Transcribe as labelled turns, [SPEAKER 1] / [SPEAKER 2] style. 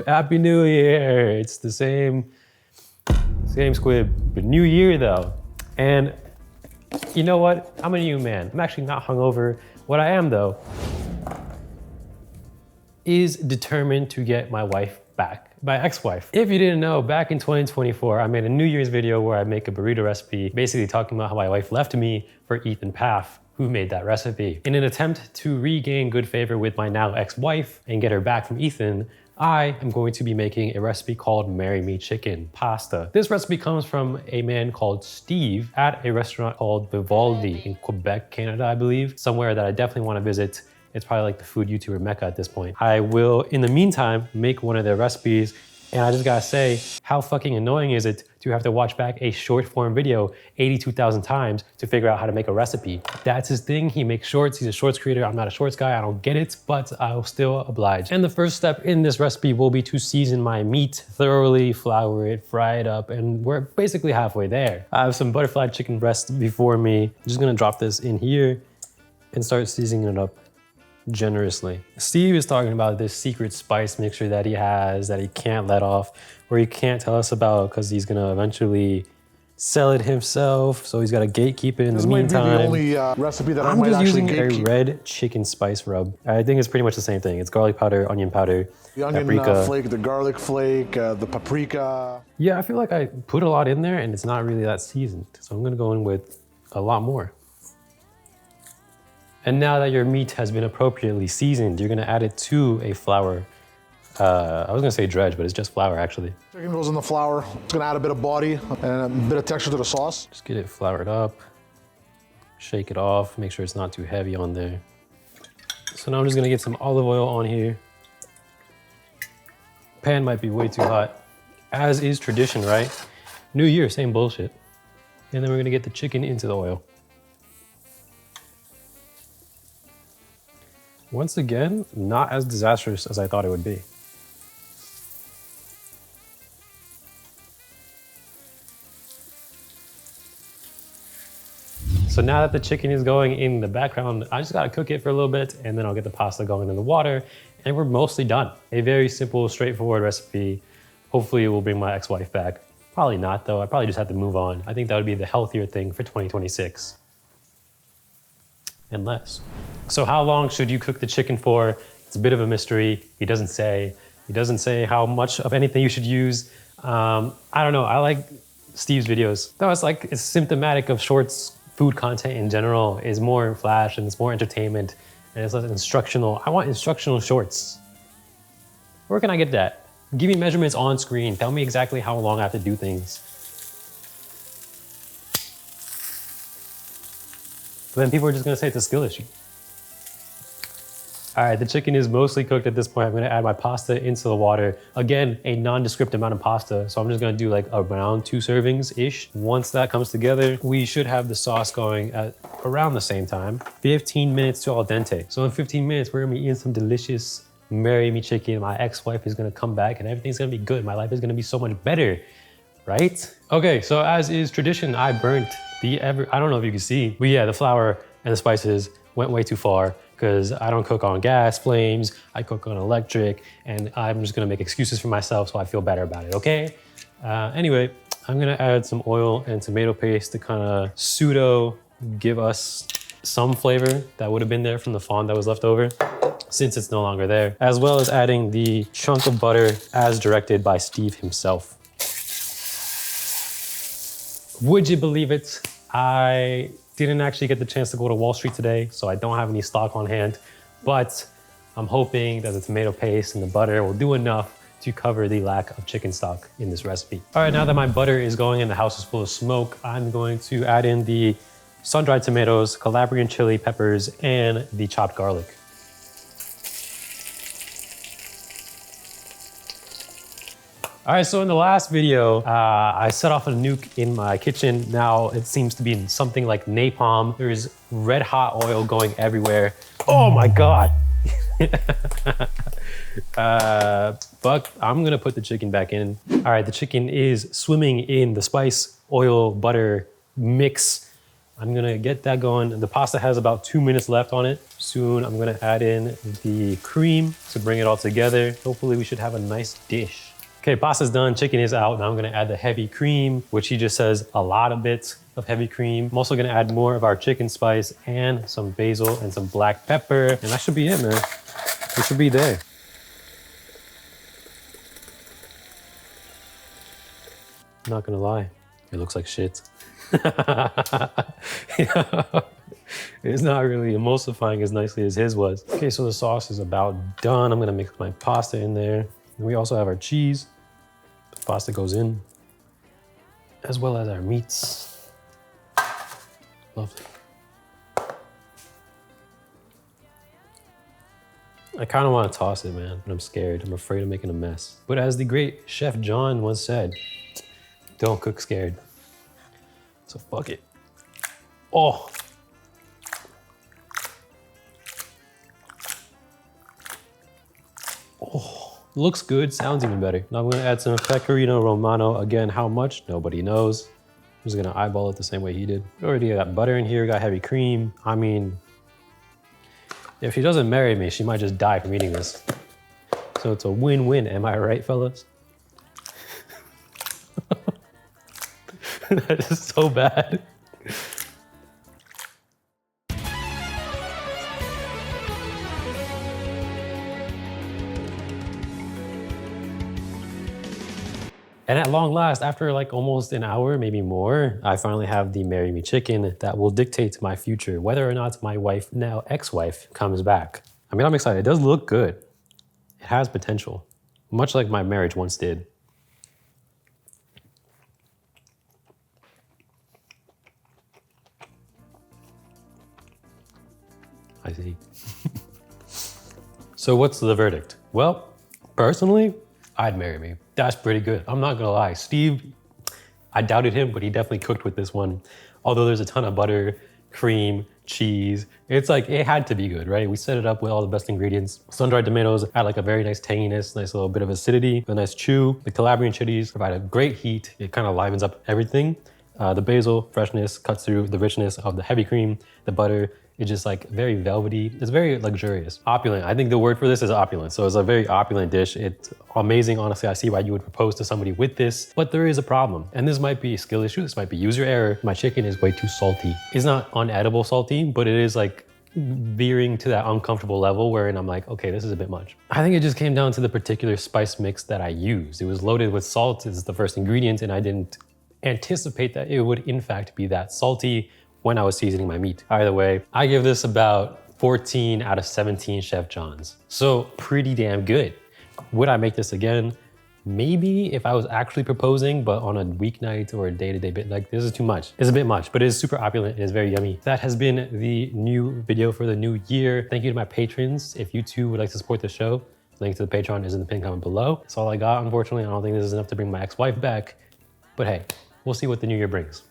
[SPEAKER 1] Happy New Year. It's the same squid, but New Year though. And you know what? I'm a new man. I'm actually not hungover. What I am though is determined to get my wife back, my ex-wife. If you didn't know, back in 2024, I made a New Year's video where I make a burrito recipe, basically talking about how my wife left me for Ethan Paff, who made that recipe. In an attempt to regain good favor with my now ex-wife and get her back from Ethan, I am going to be making a recipe called Marry Me Chicken Pasta. This recipe comes from a man called Steve at a restaurant called Vivaldi in Quebec, Canada, I believe. Somewhere that I definitely want to visit. It's probably like the food YouTuber mecca at this point. I will, in the meantime, make one of their recipes. And I just gotta say, how fucking annoying is it to have to watch back a short form video 82,000 times to figure out how to make a recipe? That's his thing. He makes shorts. He's a shorts creator. I'm not a shorts guy. I don't get it, but I'll still oblige. And the first step in this recipe will be to season my meat, thoroughly flour it, fry it up, and we're basically halfway there. I have some butterfly chicken breast before me. I'm just gonna drop this in here and start seasoning it up generously. Steve is talking about this secret spice mixture that he has that he can't let off, or he can't tell us about because he's gonna eventually sell it himself. So he's got to gatekeep it in the meantime.
[SPEAKER 2] This might be the only recipe that I might
[SPEAKER 1] just
[SPEAKER 2] actually
[SPEAKER 1] using a red chicken spice rub. I think it's pretty much the same thing. It's garlic powder, onion powder,
[SPEAKER 2] the onion
[SPEAKER 1] paprika.
[SPEAKER 2] flake, the garlic flake, the paprika.
[SPEAKER 1] Yeah, I feel like I put a lot in there and it's not really that seasoned. So I'm gonna go in with a lot more. And now that your meat has been appropriately seasoned, you're gonna add it to a flour. I was gonna say dredge, but it's just flour actually.
[SPEAKER 2] Chicken goes in the flour. It's gonna add a bit of body and a bit of texture to the sauce.
[SPEAKER 1] Just get it floured up, shake it off, make sure it's not too heavy on there. So now I'm just gonna get some olive oil on here. Pan might be way too hot, as is tradition, right? New Year, same bullshit. And then we're gonna get the chicken into the oil. Once again, not as disastrous as I thought it would be. So now that the chicken is going in the background, I just gotta cook it for a little bit and then I'll get the pasta going in the water and we're mostly done. A very simple, straightforward recipe. Hopefully it will bring my ex-wife back. Probably not though, I probably just have to move on. I think that would be the healthier thing for 2026. And less. So how long should you cook the chicken for? It's a bit of a mystery. He doesn't say how much of anything you should use. I don't know, I like Steve's videos. Though it's symptomatic of shorts food content in general is more flash and it's more entertainment and it's less instructional. I want instructional shorts. Where can I get that? Give me measurements on screen. Tell me exactly how long I have to do things. But then people are just gonna say it's a skill issue. All right, the chicken is mostly cooked at this point. I'm gonna add my pasta into the water. Again, a nondescript amount of pasta. So I'm just gonna do like around 2 servings-ish. Once that comes together, we should have the sauce going at around the same time. 15 minutes to al dente. So in 15 minutes, we're gonna be eating some delicious Marry Me chicken. My ex-wife is gonna come back and everything's gonna be good. My life is gonna be so much better, right? Okay, so as is tradition, I burnt I don't know if you can see, but yeah, the flour and the spices went way too far because I don't cook on gas flames, I cook on electric, and I'm just gonna make excuses for myself so I feel better about it, okay? Anyway, I'm gonna add some oil and tomato paste to kind of pseudo give us some flavor that would have been there from the fond that was left over, since it's no longer there, as well as adding the chunk of butter as directed by Steve himself. Would you believe it? I didn't actually get the chance to go to Wall Street today, so I don't have any stock on hand, but I'm hoping that the tomato paste and the butter will do enough to cover the lack of chicken stock in this recipe. All right, now that my butter is going and the house is full of smoke, I'm going to add in the sun-dried tomatoes, Calabrian chili peppers, and the chopped garlic. All right, so in the last video, I set off a nuke in my kitchen. Now it seems to be something like napalm. There's red hot oil going everywhere. Oh my God. But I'm gonna put the chicken back in. All right, the chicken is swimming in the spice, oil, butter mix. I'm gonna get that going. The pasta has about 2 minutes left on it. Soon I'm gonna add in the cream to bring it all together. Hopefully we should have a nice dish. Okay, pasta's done, chicken is out. Now I'm gonna add the heavy cream, which he just says a lot of bits of heavy cream. I'm also gonna add more of our chicken spice and some basil and some black pepper. And that should be it, man. We should be there. Not gonna lie, it looks like shit. It's not really emulsifying as nicely as his was. Okay, so the sauce is about done. I'm gonna mix my pasta in there. And we also have our cheese. The pasta goes in, as well as our meats. Lovely. I kind of want to toss it, man, but I'm scared. I'm afraid of making a mess. But as the great Chef John once said, don't cook scared. So fuck it. Oh. Oh, looks good, sounds even better. Now I'm gonna add some Pecorino Romano. Again, how much? Nobody knows. I'm just gonna eyeball it the same way he did. Already got butter in here, got heavy cream. I mean, if she doesn't marry me, she might just die from eating this. So it's a win-win, am I right, fellas? That is so bad. And at long last, after like almost an hour, maybe more, I finally have the Marry Me chicken that will dictate my future, whether or not my wife, now ex-wife, comes back. I mean, I'm excited. It does look good. It has potential, much like my marriage once did. I see. So what's the verdict? Well, personally, I'd marry me. That's pretty good. I'm not gonna lie. Steve, I doubted him, but he definitely cooked with this one. Although there's a ton of butter, cream, cheese. It's like, it had to be good, right? We set it up with all the best ingredients. Sun-dried tomatoes add like a very nice tanginess, nice little bit of acidity, a nice chew. The Calabrian chilies provide a great heat. It kind of livens up everything. The basil freshness cuts through the richness of the heavy cream, the butter. It's just like very velvety. It's very luxurious. Opulent. I think the word for this is opulent. So it's a very opulent dish. It's amazing. Honestly, I see why you would propose to somebody with this, but there is a problem. And this might be a skill issue. This might be user error. My chicken is way too salty. It's not unedible salty, but it is like veering to that uncomfortable level wherein I'm like, okay, this is a bit much. I think it just came down to the particular spice mix that I used. It was loaded with salt as the first ingredient, and I didn't anticipate that it would in fact be that salty when I was seasoning my meat. Either way, I give this about 14 out of 17 Chef Johns. So pretty damn good. Would I make this again? Maybe if I was actually proposing, but on a weeknight or a day-to-day bit, like this is too much. It's a bit much, but it is super opulent. It is very yummy. That has been the new video for the new year. Thank you to my patrons. If you too would like to support the show, link to the Patreon is in the pinned comment below. That's all I got, unfortunately. I don't think this is enough to bring my ex-wife back, but hey, we'll see what the new year brings.